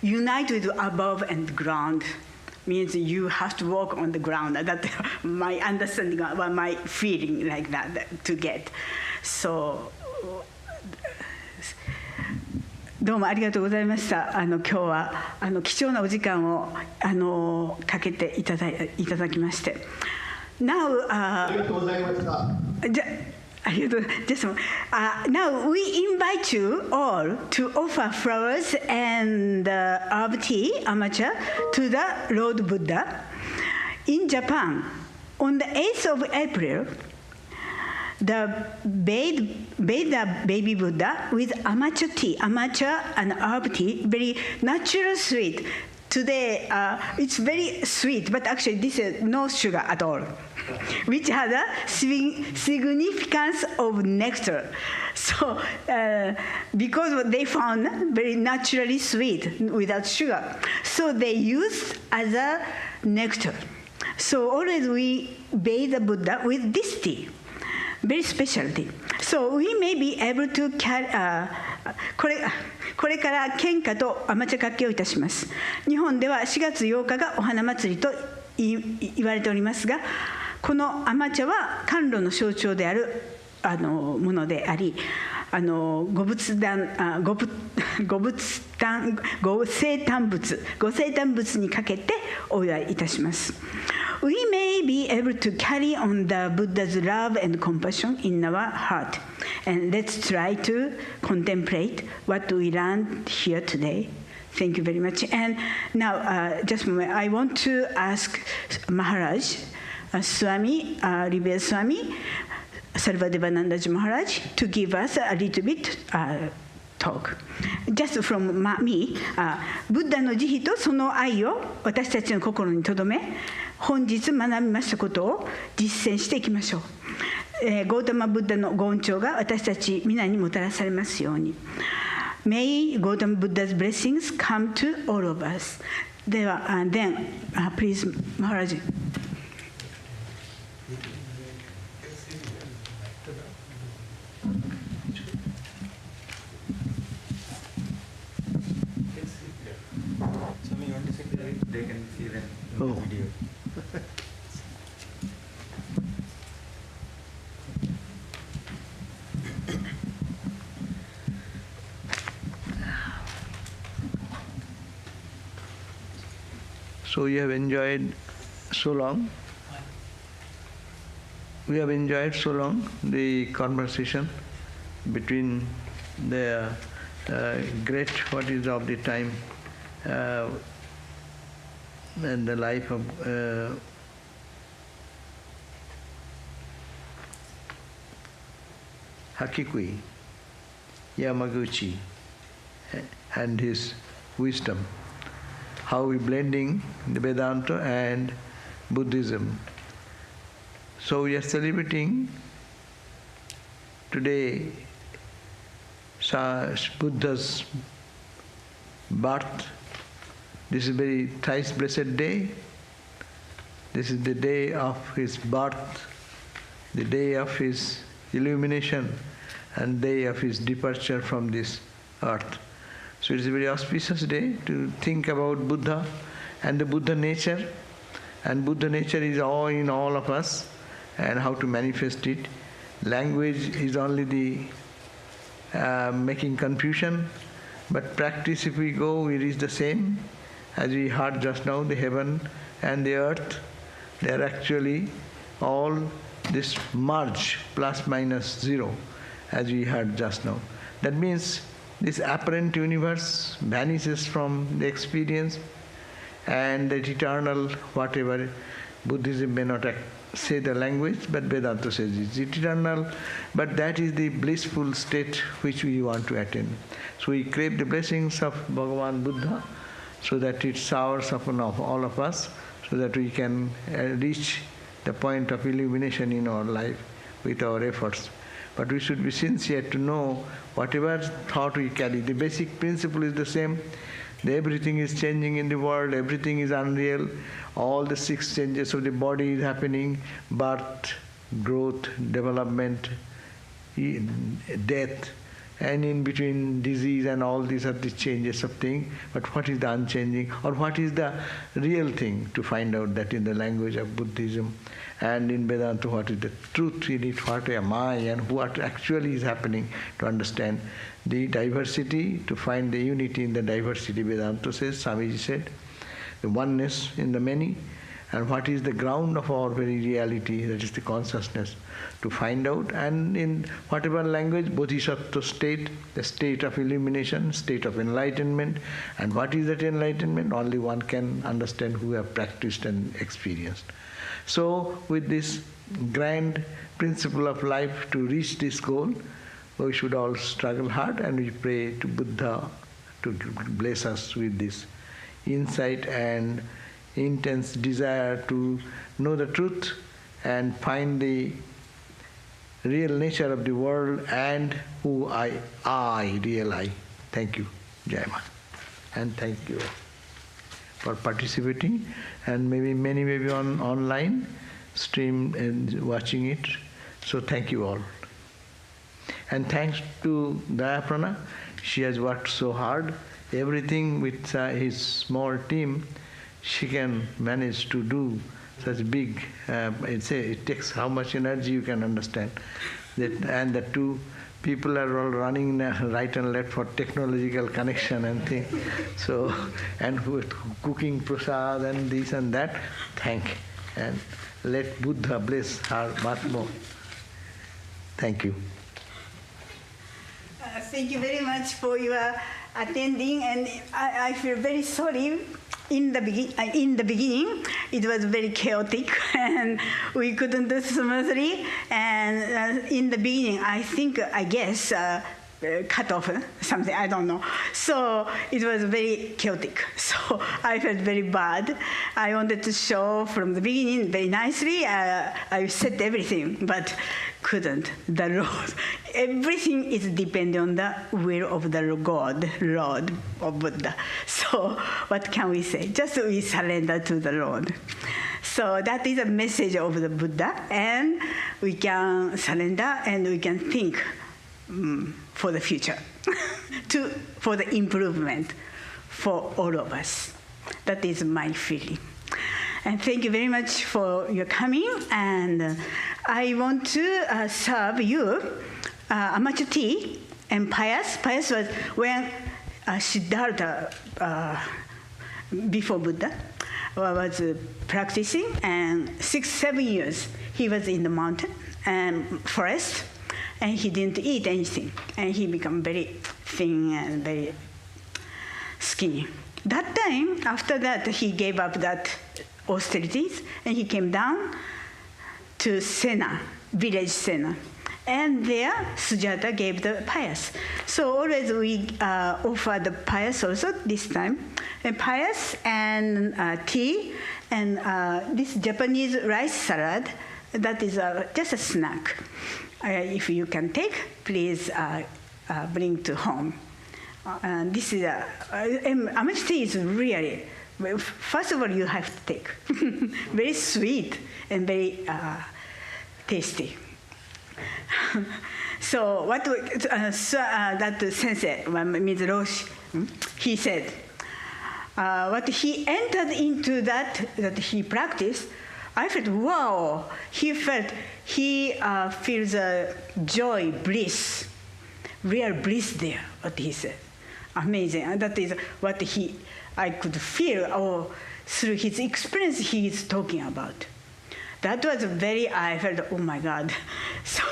unite with above and ground. Means you have to walk on the ground. That's my understanding, my feeling like that to get. So, どうもありがとうございました。今日は貴重なお時間をかけていただきまして。Now, ありがとうございました。Now we invite you all to offer flowers and herb tea, amacha, to the Lord Buddha. In Japan, on the 8th of April, the baby Buddha with amacha tea, amacha and herb tea, very natural sweet. Today, it's very sweet, but actually this is no sugar at all, which has a significance of nectar. So, because they found very naturally sweet without sugar, so they used as a nectar. So always we bathe the Buddha with this tea, very specialty. So we may be able to carry. これから献花と甘茶かけをいたします。日本では4月8日がお花祭りと言われておりますが、この甘茶は甘露の象徴であるものであり、ご生誕物にかけてお祝いいたします。We may be able to carry on the Buddha's love and compassion in our heart, and let's try to contemplate what we learned here today. Thank you very much. And now, just a moment, I want to ask Maharaj, Swami, Revered Swami, Sarvadevanandaji Maharaj, to give us a little bit talk. Just from me, ブッダの慈悲とその愛を私たちの心に留め、本日学びましたことを実践していきましょう。ゴータマ・ブッダのご恩寵が私たち皆にもたらされますように。May Gautama Buddha's blessings come to all of us. では、then, please, Maharaj. They can see them in the video. So you have enjoyed so long. We have enjoyed so long the conversation between the great what is of the time and the life of Hakuei, Yamaguchi, and his wisdom. How we blending the Vedanta and Buddhism. So we are celebrating today Buddha's birth. This is a very thrice blessed day. This is the day of his birth, the day of his illumination, and day of his departure from this earth. So it is a very auspicious day to think about Buddha and the Buddha nature. And Buddha nature is all in all of us, and how to manifest it. Language is only the making confusion, but practice if we go, it is the same. As we heard just now, the heaven and the earth, they are actually all this merge, plus minus zero, as we heard just now. That means this apparent universe vanishes from the experience, and that eternal, whatever, Buddhism may not say the language, but Vedanta says it's eternal, but that is the blissful state which we want to attain. So we crave the blessings of Bhagavan Buddha, so that it showers upon all of us, so that we can reach the point of illumination in our life with our efforts. But we should be sincere to know whatever thought we carry. The basic principle is the same. Everything is changing in the world, everything is unreal. All the 6 changes of the body is happening: birth, growth, development, death, and in between disease, and all these are the changes of things. But what is the unchanging, or what is the real thing? To find out that in the language of Buddhism and in Vedanta, what is the truth in it, what am I, and what actually is happening, to understand the diversity, to find the unity in the diversity. Vedanta says, Swamiji said, the oneness in the many, and what is the ground of our very reality, that is the consciousness, to find out. And in whatever language, Bodhisattva state, the state of illumination, state of enlightenment. And what is that enlightenment? Only one can understand who have practiced and experienced. So with this grand principle of life, to reach this goal, we should all struggle hard, and we pray to Buddha to bless us with this insight and intense desire to know the truth and find the real nature of the world and who I, real I. Thank you, Jai Ma. And thank you for participating, and maybe many may be online stream and watching it. So thank you all. And thanks to Dayaprana, she has worked so hard. Everything with his small team, she can manage to do such big, it takes how much energy you can understand. And the 2 people are all running right and left for technological connection and things. So, and with cooking prasad and this and that, and let Buddha bless her much more. Thank you. Thank you very much for your attending, and I feel very sorry. In the beginning, it was very chaotic, and we couldn't do smoothly. And in the beginning, I guess, cut off something, I don't know. So it was very chaotic. So I felt very bad. I wanted to show from the beginning very nicely. I said everything, but couldn't. The Lord, everything is dependent on the will of the God, Lord of Buddha. So what can we say? Just we surrender to the Lord. So that is a message of the Buddha, and we can surrender and we can think for the future, for the improvement for all of us. That is my feeling. And thank you very much for your coming. And I want to serve you amateur tea and Pius. Pius was when Siddhartha, before Buddha, was practicing, and 6-7 years he was in the mountain and forest, and he didn't eat anything, and he became very thin and very skinny. That time, after that, he gave up that austerities, and he came down to Sena, village Sena. And there, Sujata gave the Pius. So always we offer the Pius also this time. And Pius and tea and this Japanese rice salad, that is just a snack. If you can take, please bring to home. This is amateur tea is really, first of all, you have to take. Very sweet and very tasty. So what that sensei, Ms. Roshi, he said, what he entered into that he practiced, I felt, wow, he feels joy, bliss, real bliss there, what he said. amazing. And that is what I could feel, or through his experience he is talking about. That was I felt, oh my God. So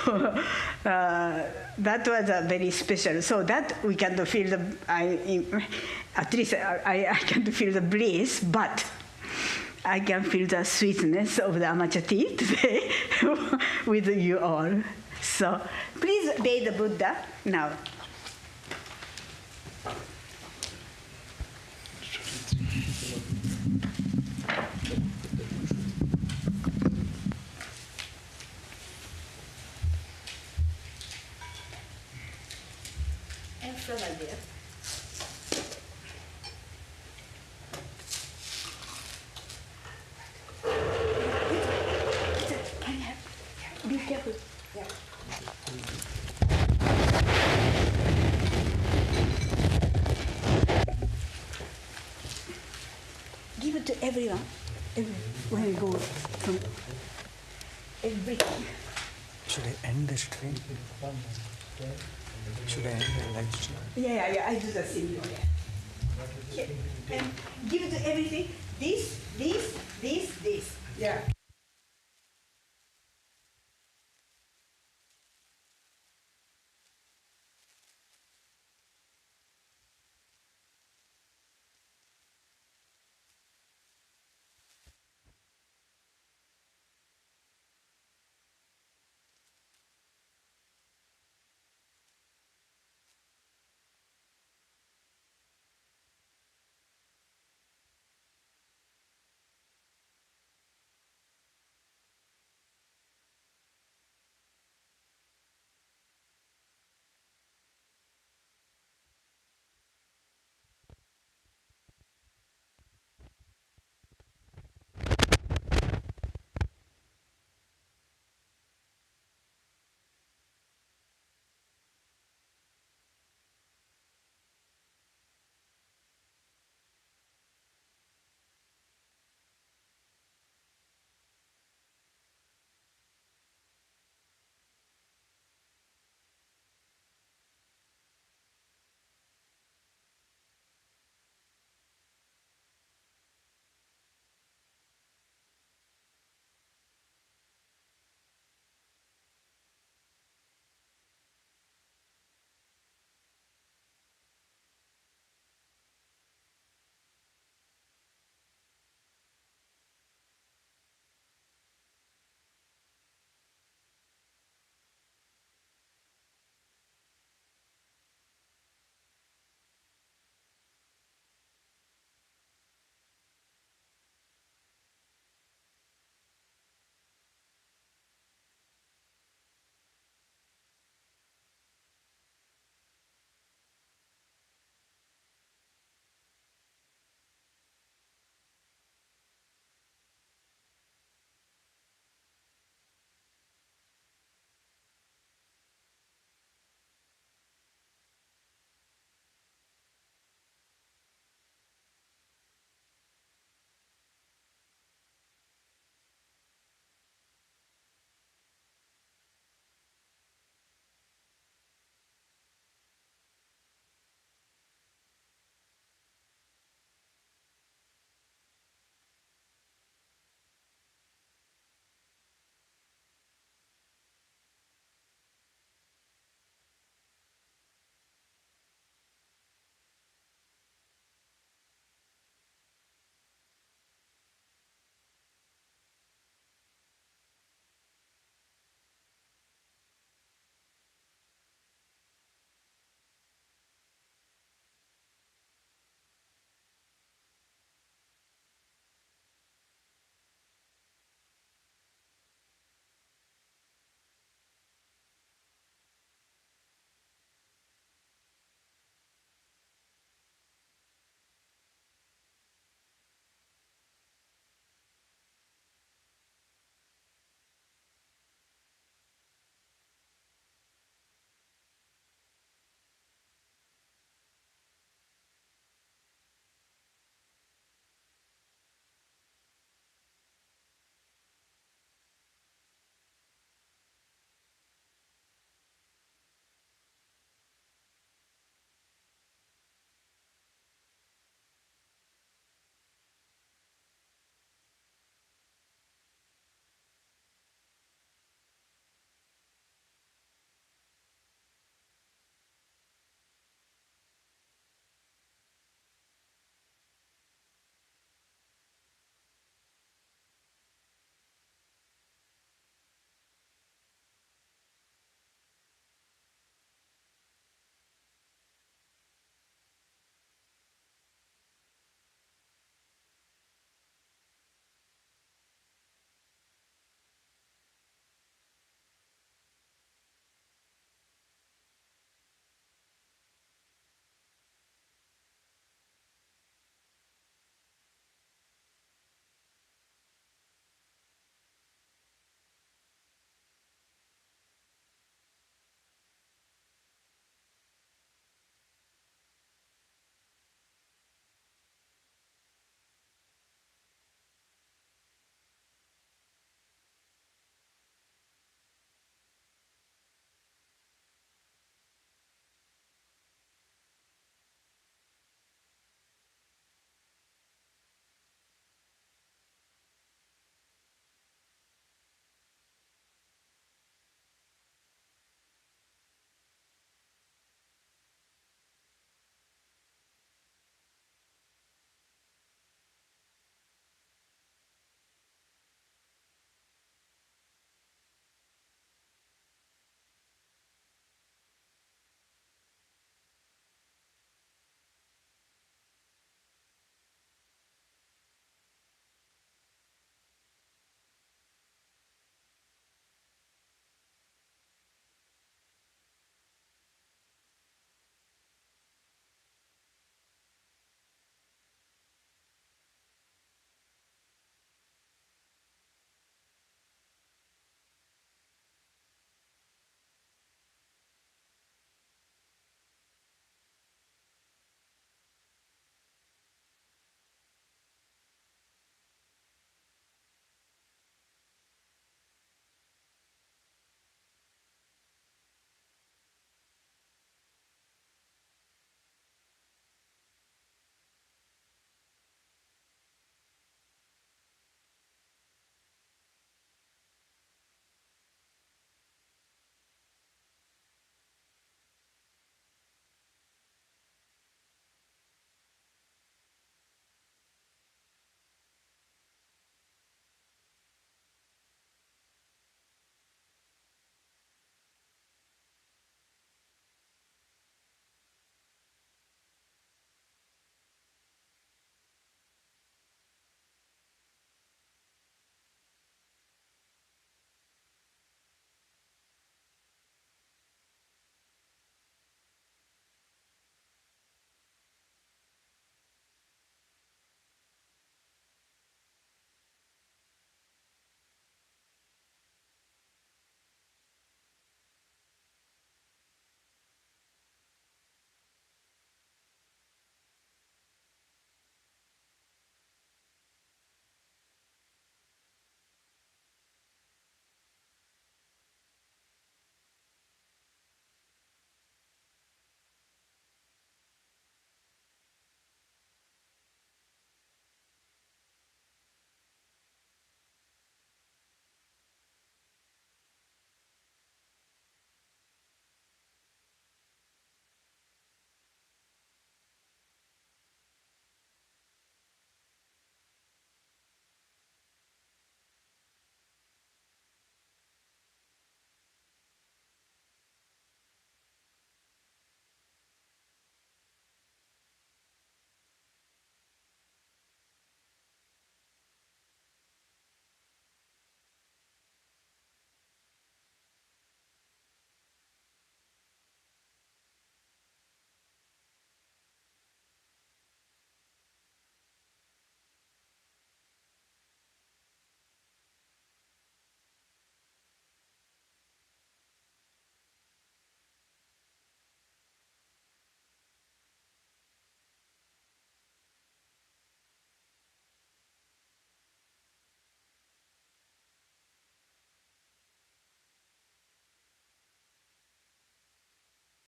that was very special. So that we can feel at least I can feel the bliss, but I can feel the sweetness of the amateur tea today with you all. So please obey the Buddha now. And from idea. Be careful. Yeah. Give it to everyone. When you go from everything. Should I end the stream? Should I end the live stream? Yeah. I do the same. Yeah. And give it to everything. This. Yeah.